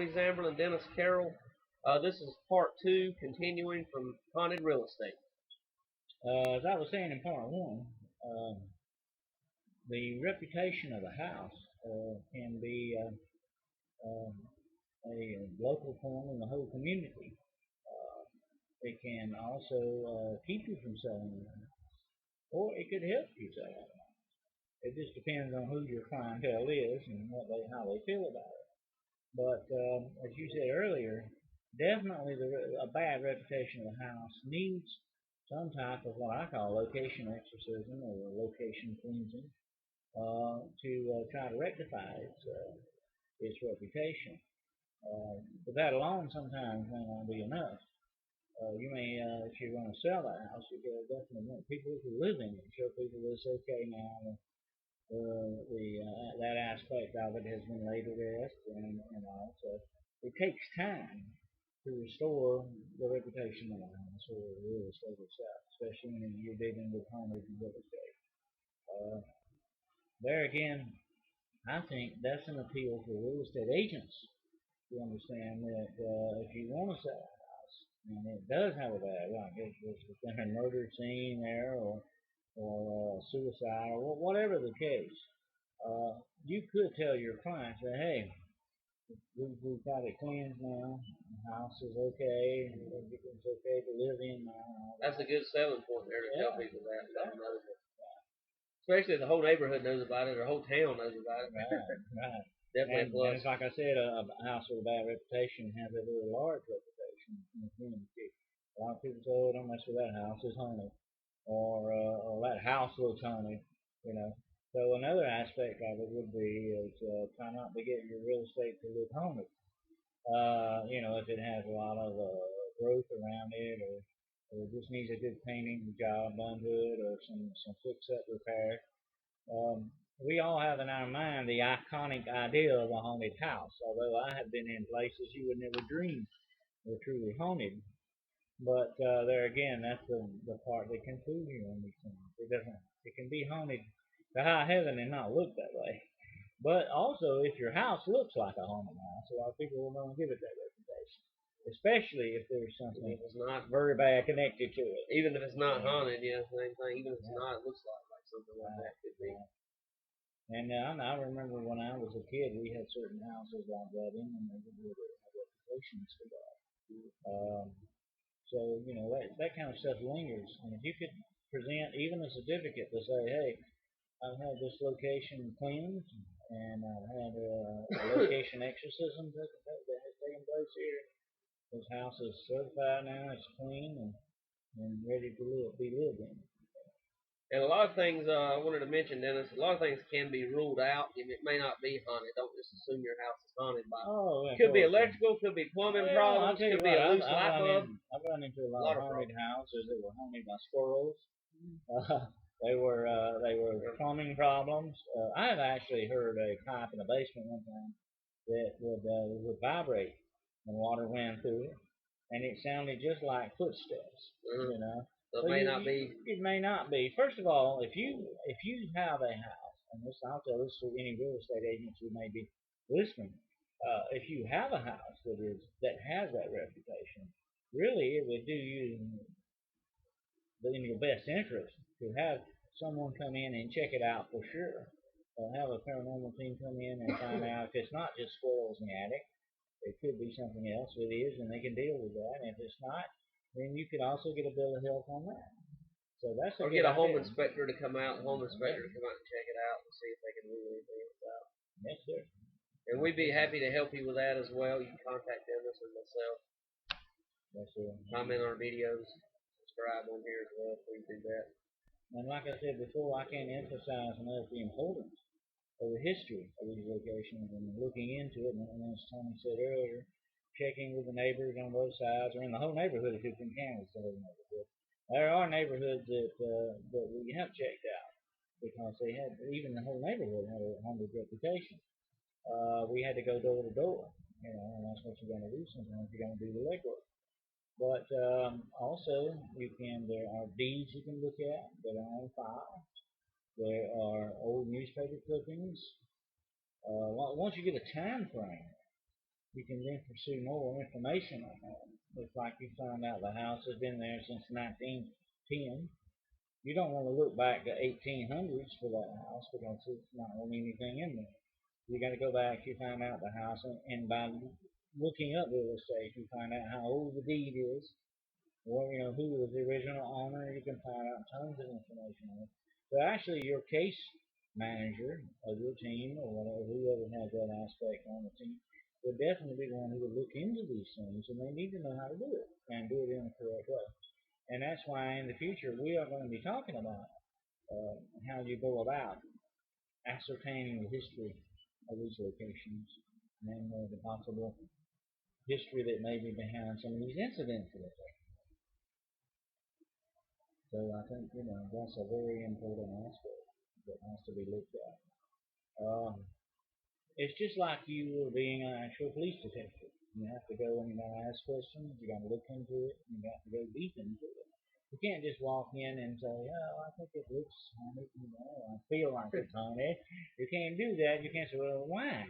Zamberlin, Dennis Carroll. This is part 2, continuing from haunted real estate. As I was saying in part 1, the reputation of a house can be a local form in the whole community. It can also keep you from selling your house, or it could help you sell it. It just depends on who your clientele is and how they feel about it. But as you said earlier, definitely a bad reputation of the house needs some type of what I call location exorcism or location cleansing to try to rectify its reputation. But that alone sometimes may not be enough. You may, if you're going to sell that house, you definitely want people to live in it, show people it's okay now. That aspect of it has been laid to rest, and all. So it takes time to restore the reputation of a house or real estate itself, especially when you're dealing with haunted real estate. There again, I think that's an appeal for real estate agents to understand that if you want to sell a house and it does have a bad, like there's been a murder scene there or suicide or whatever the case, you could tell your clients that, hey, we've got it cleansed now, the house is okay, it's okay to live in now. That's a good selling point there to tell people that. Especially if the whole neighborhood knows about it or the whole town knows about it. Right. Definitely a plus. And it's like I said, a house with a bad reputation has a very large reputation in the community. A lot of people say, oh, don't mess with that house, it's haunted. Or that house looks haunted, you know. So another aspect of it would be is try not to get your real estate to look haunted. You know, if it has a lot of growth around it, or just needs a good painting job done to it, or some fix-up repair. We all have in our mind the iconic idea of a haunted house, although I have been in places you would never dream were truly haunted. But there again, that's the part that can fool you on these things. It can be haunted to high heaven and not look that way. But also, if your house looks like a haunted house, a lot of people will not give it that reputation. Especially if there's something that's not very bad connected to it. Even if it's not haunted, same thing. Even if it's not, it looks like something like that could be. And I remember when I was a kid, we had certain houses like that in them that had reputations for that. So, you know, that kind of stuff lingers. And if you could present even a certificate to say, hey, I've had this location cleansed, and I've had a location exorcism that has taken place here. This house is certified now, it's clean and ready to be lived in. And a lot of things I wanted to mention, Dennis, a lot of things can be ruled out. It may not be haunted. Don't just assume your house is haunted by it. Could be electrical, could be plumbing problems, could be a loose light bulb. I've run into a lot of haunted houses that were haunted by squirrels. They were plumbing problems. I have actually heard a pipe in the basement one time that would vibrate when water went through it, and it sounded just like footsteps. You know. So it may not be. It may not be. First of all, if you have a house, and this I'll tell this to any real estate agents who may be listening, if you have a house that has that reputation, really it would do you in your best interest to have someone come in and check it out for sure. Have a paranormal team come in and find out if it's not just squirrels in the attic. It could be something else. It is, and they can deal with that. And if it's not, then you could also get a bill of health on that. So that's or get a home inspector to come out, and check it out and see if they can rule anything out. Yes, sir. And we'd be happy to help you with that as well. You can contact Dennis and myself. Yes, sir. Comment on our videos. Subscribe on here as well. Please do that. And like I said before, I can't emphasize enough the importance of the history of these locations and looking into it. And as Tony said earlier, checking with the neighbors on both sides, or in the whole neighborhood if you can canvass the whole neighborhood. There are neighborhoods that we have checked out because they had, even the whole neighborhood had a haunted reputation. We had to go door to door, you know, and that's what you're going to do sometimes. You're going to do the legwork. But also, there are deeds you can look at that are on file. There are old newspaper clippings. Once you get a time frame, you can then pursue more information on that. It's like you find out the house has been there since 1910. You don't want to look back to 1800s for that house because it's not really anything in there. You got to go back, you find out the house, and by looking up real estate, you find out how old the deed is, or who was the original owner. You can find out tons of information on it. So actually, your case manager of your team, or whatever, whoever has that aspect on the team, would definitely be one who would look into these things, and they need to know how to do it and do it in the correct way. And that's why in the future we are going to be talking about how you go about ascertaining the history of these locations and the possible history that may be behind some of these incidents that are taking place. So I think that's a very important aspect that has to be looked at. It's just like you were being an actual police detective. You have to go and you got to ask questions. You got to look into it. You got to go deep into it. You can't just walk in and say, "Oh, I think it looks haunted. I feel like it's haunted." You can't do that. You can't say, "Well, why?"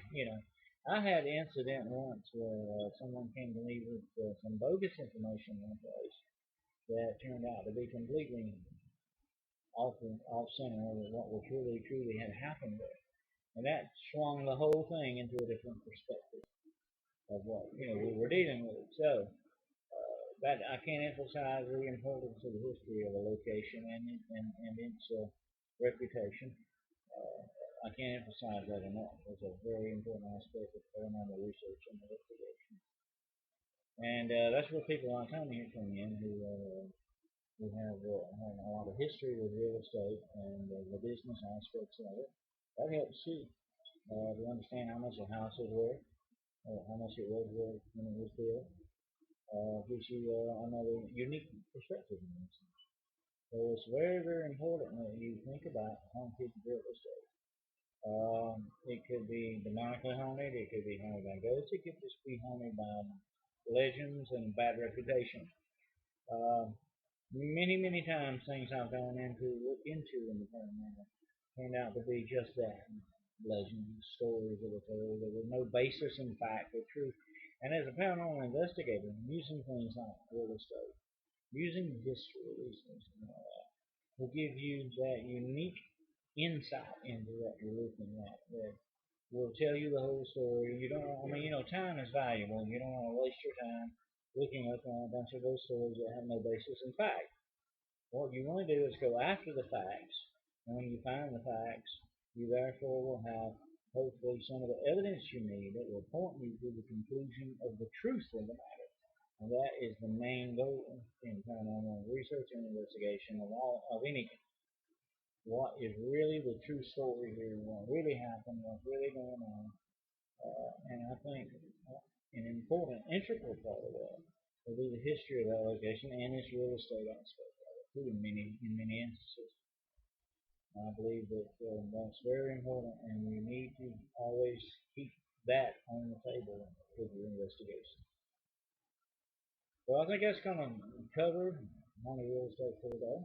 I had an incident once where someone came to me with some bogus information on a place that turned out to be completely off center of what was really truly had happened there. And that swung the whole thing into a different perspective of what we were dealing with. So that I can't emphasize the importance of the history of a location and its reputation. I can't emphasize that enough. It's a very important aspect of paranormal research and investigation. And that's where people like Tony here come in who have a lot of history with real estate and the business aspects of it. That helps too. To understand how much a house is worth, how much it was worth when it was built, gives you another unique perspective on this. So it's very, very important that you think about haunted real estate. It could be demonically haunted, it could be haunted by ghosts, it could just be haunted by legends and bad reputation. Many, many times things I've gone look into in the paranormal turned out to be just that. Legends, stories that were told. There was no basis in fact or truth. And as a paranormal investigator, using things like real estate, using history, these things will give you that unique insight into what you're looking at. That will tell you the whole story. Time is valuable. You don't want to waste your time looking up on a bunch of those stories that have no basis in fact. What you want to do is go after the facts. And when you find the facts, you therefore will have hopefully some of the evidence you need that will point you to the conclusion of the truth of the matter. And that is the main goal in paranormal research and investigation of anything. What is really the true story here? What really happened? What's really going on? And I think an important integral part of that will be the history of that location and its real estate aspect of it too in many instances. I believe that that's very important, and you need to always keep that on the table with your investigation. Well, I think that's going to cover haunted real estate for today.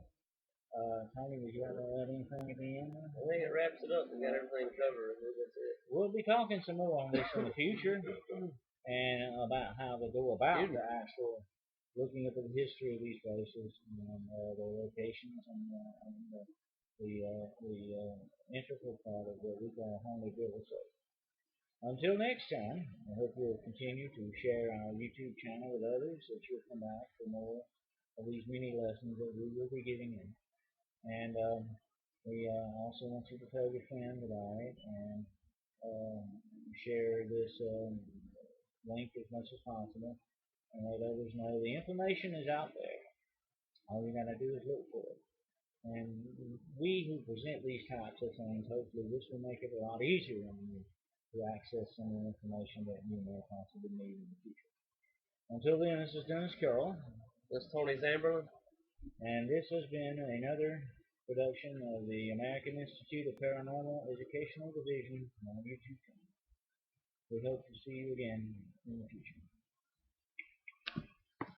Tony, would you have to add anything at the end? I think it wraps it up. We got everything covered. That's it. We'll be talking some more on this in the future, and about how to go about the actual looking at the history of these places and their locations and the integral part of what we call haunted real estate. Until next time, I hope you'll continue to share our YouTube channel with others, that you'll come back for more of these mini lessons that we will be giving in. And we also want you to tell your friends about it and share this link as much as possible and let others know the information is out there. All you got to do is look for it. And we who present these types of things, hopefully this will make it a lot easier on you to access some of the information that you may possibly need in the future. Until then, this is Dennis Carroll. This is Tony Zamberlin. And this has been another production of the American Institute of Paranormal Educational Division on YouTube channel. We hope to see you again in the future.